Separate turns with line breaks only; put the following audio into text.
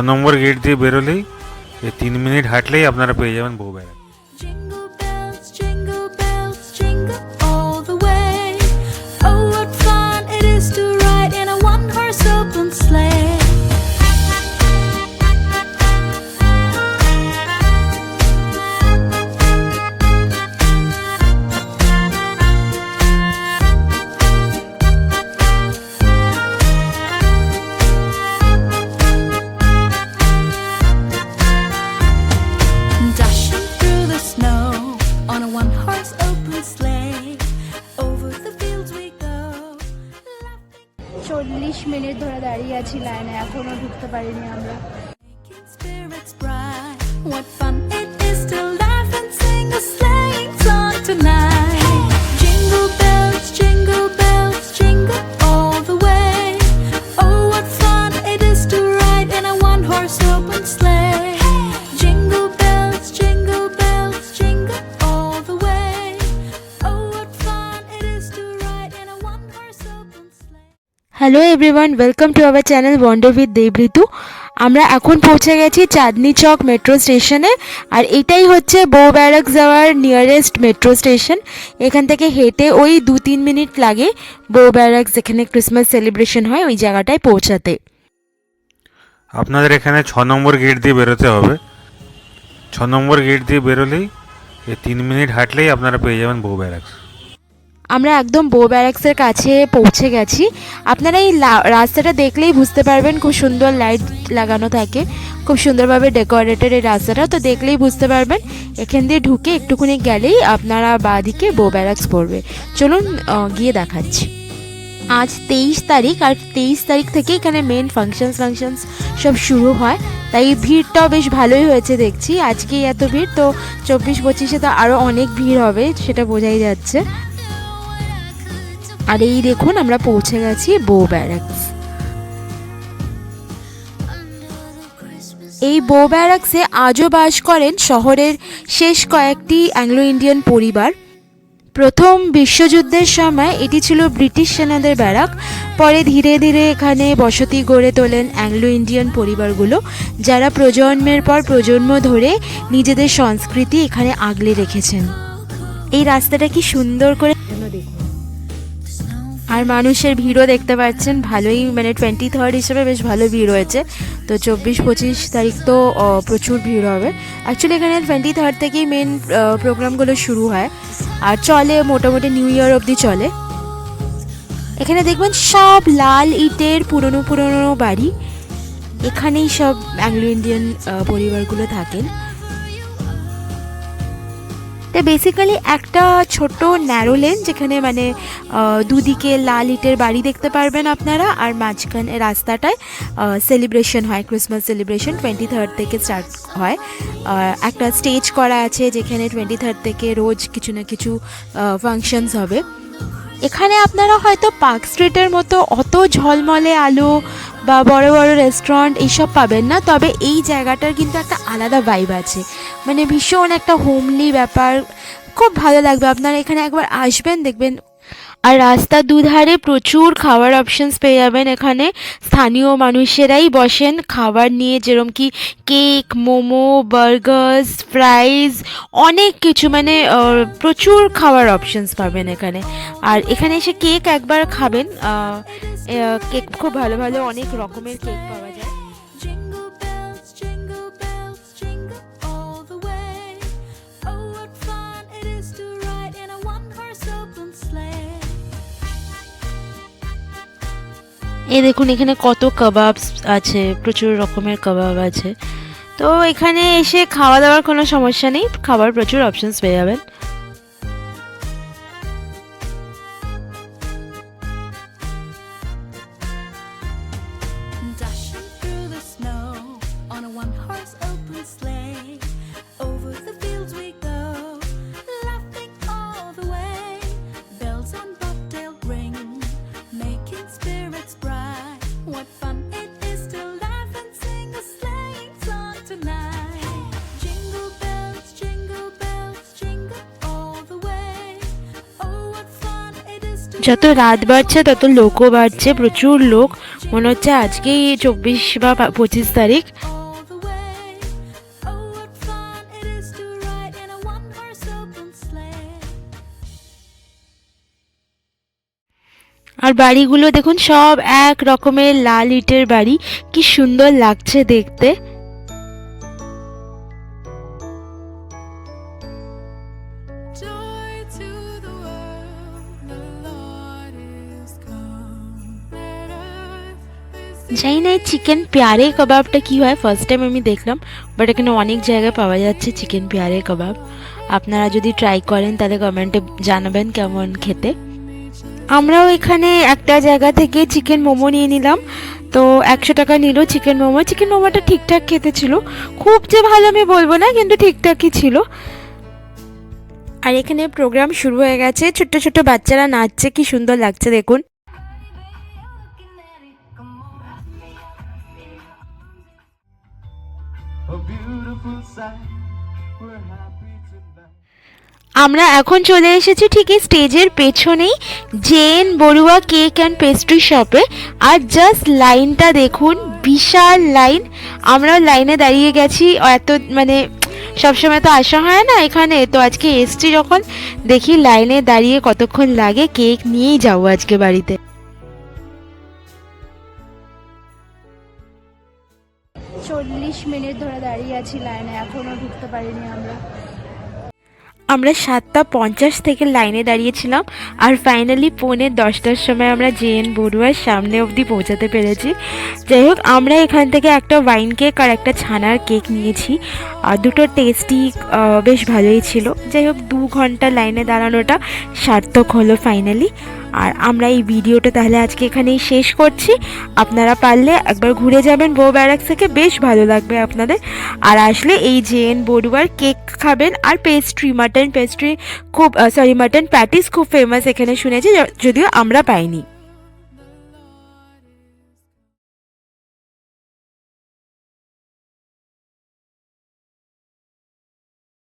নম্বর gate দিয়ে বেরোলেই 3 minute হাঁটলেই আপনারা পেয়ে যাবেন বউ ব্যারাক।
মিনিট ধরে দাঁড়িয়ে আছি লাইনে, এখনো ঢুকতে পারিনি আমরা। Hello everyone, welcome to our channel wonder with Debritu. আমরা এখন পৌঁছে গেছি চাঁদনি চক মেট্রো স্টেশনে, আর এটাই হচ্ছে বউ ব্যারাক যাওয়ার নিয়ারেস্ট মেট্রো স্টেশন। এখান থেকে হেঁটে ওই 2-3 মিনিট লাগে বউ ব্যারাক, যেখানে ক্রিসমাস সেলিব্রেশন হয়, ওই জায়গাটায় পৌঁছাতে।
আপনাদের এখানে 6 নম্বর গেট দিয়ে বেরোতে হবে। 6 নম্বর গেট দিয়ে বেরোলেই 3 মিনিট হাঁটলেই আপনারা পেয়ে যাবেন বউ ব্যারাক।
আমরা একদম বউ ব্যারাক্সের কাছে পৌঁছে গেছি। আপনারা এই রাস্তাটা দেখলেই বুঝতে পারবেন, খুব সুন্দর লাইট লাগানো থাকে, খুব সুন্দরভাবে ডেকোরেটেড এই রাস্তাটা, তো দেখলেই বুঝতে পারবেন। এখান দিয়ে ঢুকে একটুখানি গেলেই আপনারা বাঁদিকে বউ ব্যারাক্স পড়বে। চলুন গিয়ে দেখাচ্ছি। আজ 23 তারিখ, আর 23 তারিখ থেকে এখানে মেন ফাংশনস সব শুরু হয়, তাই ভিড়টাও বেশ ভালোই হয়েছে দেখছি। আজকেই এত ভিড়, তো 24-25-এ তো আরও অনেক ভিড় হবে, সেটা বোঝাই যাচ্ছে। আর এই দেখুন, আমরা পৌঁছে গেছি বউ ব্যারাক্স। এই বউ ব্যারাক্সে আজও বাস করেন শহরের শেষ কয়েকটি অ্যাংলো ইন্ডিয়ান পরিবার। প্রথম বিশ্বযুদ্ধের সময় এটি ছিল ব্রিটিশ সেনাদের ব্যারাক। পরে ধীরে ধীরে এখানে বসতি গড়ে তোলেন অ্যাংলো ইন্ডিয়ান পরিবারগুলো, যারা প্রজন্মের পর প্রজন্ম ধরে নিজেদের সংস্কৃতি এখানে আগলে রেখেছেন। এই রাস্তাটা কি সুন্দর করে দেখুন। আর মানুষের ভিড়ও দেখতে পাচ্ছেন ভালোই, মানে 23rd হিসেবে বেশ ভালো ভিড় হয়েছে। তো 24-25 তারিখ তো প্রচুর ভিড় হবে। অ্যাকচুয়ালি এখানে 23rd থেকেই মেন প্রোগ্রামগুলো শুরু হয়, আর চলে মোটামুটি নিউ ইয়ার অবধি চলে। এখানে দেখবেন সব লাল ইটের পুরনো বাড়ি, এখানেই সব অ্যাংলো ইন্ডিয়ান পরিবারগুলো থাকেন। তো বেসিক্যালি একটা ছোট ন্যারো লেন, যেখানে মানে দুদিকে লাল ইটের বাড়ি দেখতে পারবেন আপনারা, আর মাঝখানে রাস্তাটায় সেলিব্রেশন হয়, ক্রিসমাস সেলিব্রেশন 23rd থেকে স্টার্ট হয়। একটা স্টেজ করা আছে, যেখানে 23rd থেকে রোজ কিছু না কিছু ফাংশনস হবে। এখানে আপনারা হয়তো পার্ক স্ট্রিটের মতো অত ঝলমলে আলো বা বড় বড় রেস্টুরেন্ট এইসব পাবেন না, তবে এই জায়গাটার কিন্তু একটা আলাদা ভাইব আছে, মানে ভীষণ একটা হোমলি ব্যাপার, খুব ভালো লাগবে। আপনারা এখানে একবার আসবেন, দেখবেন। আর রাস্তার দুধারে প্রচুর খাওয়ার অপশনস পেয়ে যাবেন। এখানে স্থানীয় মানুষেরাই বসেন খাবার নিয়ে, যেরকম কি কেক, মোমো, বার্গার্স, ফ্রাইজ, অনেক কিছু, মানে প্রচুর খাওয়ার অপশনস পাবেন এখানে। আর এখানে এসে কেক একবার খাবেন, কেক খুব ভালো ভালো অনেক রকমের কেক পাওয়া যায়। এই দেখুন, এখানে কত কাবাবস আছে, প্রচুর রকমের কাবাব আছে। তো এখানে এসে খাওয়া দাওয়ার কোনো সমস্যা নেই, খাবার প্রচুর অপশনস পেয়ে যাবেন। যত রাত বাড়ছে তত লোকও বাড়ছে, প্রচুর লোক। মনে হচ্ছে আজকেই 24 বা 25 তারিখ, আর বাড়িগুলো দেখুন সব এক রকমের লাল ইটের বাড়ি, কি সুন্দর লাগছে দেখতে।
Joy to the world, the Lord is come. Let earth receive.
জানি না এই চিকেন পেয়ারে কাবাবটা কি হয়, ফার্স্ট টাইম আমি দেখলাম, বাট এখানে অনেক জায়গায় পাওয়া যাচ্ছে চিকেন পেয়ারে কাবাব। আপনারা যদি ট্রাই করেন তাহলে কমেন্টে জানাবেন কেমন খেতে। আমরাও এখানে একটা জায়গা থেকে চিকেন মোমো নিয়ে নিলাম, তো 100 টাকা নিল চিকেন মোমো। চিকেন মোমোটা ঠিকঠাক খেতে ছিল, খুব যে ভালো আমি বলবো না, কিন্তু ঠিকঠাকই ছিল। আর এখানে প্রোগ্রাম শুরু হয়ে গেছে, ছোট্ট ছোট্ট বাচ্চারা নাচছে, কি সুন্দর লাগছে দেখুন।
A beautiful sight. We're happy tonight.
আমরা এখন চলে এসেছি ঠিক এই স্টেজের পেছনেই Jen Baruah cake and pastry শপে। আর জাস্ট লাইনটা দেখুন, বিশাল লাইন। আমরাও লাইনে দাঁড়িয়ে গেছি, এত মানে সবসময় তো আসা হয় না এখানে, তো আজকে এসছি যখন, দেখি লাইনে দাঁড়িয়ে কতক্ষণ লাগে, কেক নিয়েই যাবো আজকে বাড়িতে।
40 মিনিট ধরে দাঁড়িয়ে আছি লাইনে, এখনো ঢুকতে পারিনি আমরা।
আমরা 7:50 থেকে লাইনে দাঁড়িয়েছিলাম, আর ফাইনালি 9:45টার সময় আমরা জেএন বড়ুয়ার সামনে অবধি পৌঁছাতে পেরেছি। যাই হোক, আমরা এখান থেকে একটা ওয়াইন কেক আর একটা ছানার কেক নিয়েছি, আর দুটো টেস্টই বেশ ভালোই ছিল। যাই হোক, 2 ঘন্টা লাইনে দাঁড়ানোটা সার্থক হলো ফাইনালি। আর আমরা এই ভিডিওটা তাহলে আজকে এখানেই শেষ করছি। আপনারা পারলে একবার ঘুরে যাবেন বউ ব্যারাক থেকে, বেশ ভালো লাগবে আপনাদের। আর আসলে এই জেএন বড়ুয়ার কেক খাবেন, আর পেস্ট্রি, মাটন পেস্ট্রি খুব মাটন প্যাটিস খুব ফেমাস এখানে শুনেছি, যদিও আমরা পাইনি।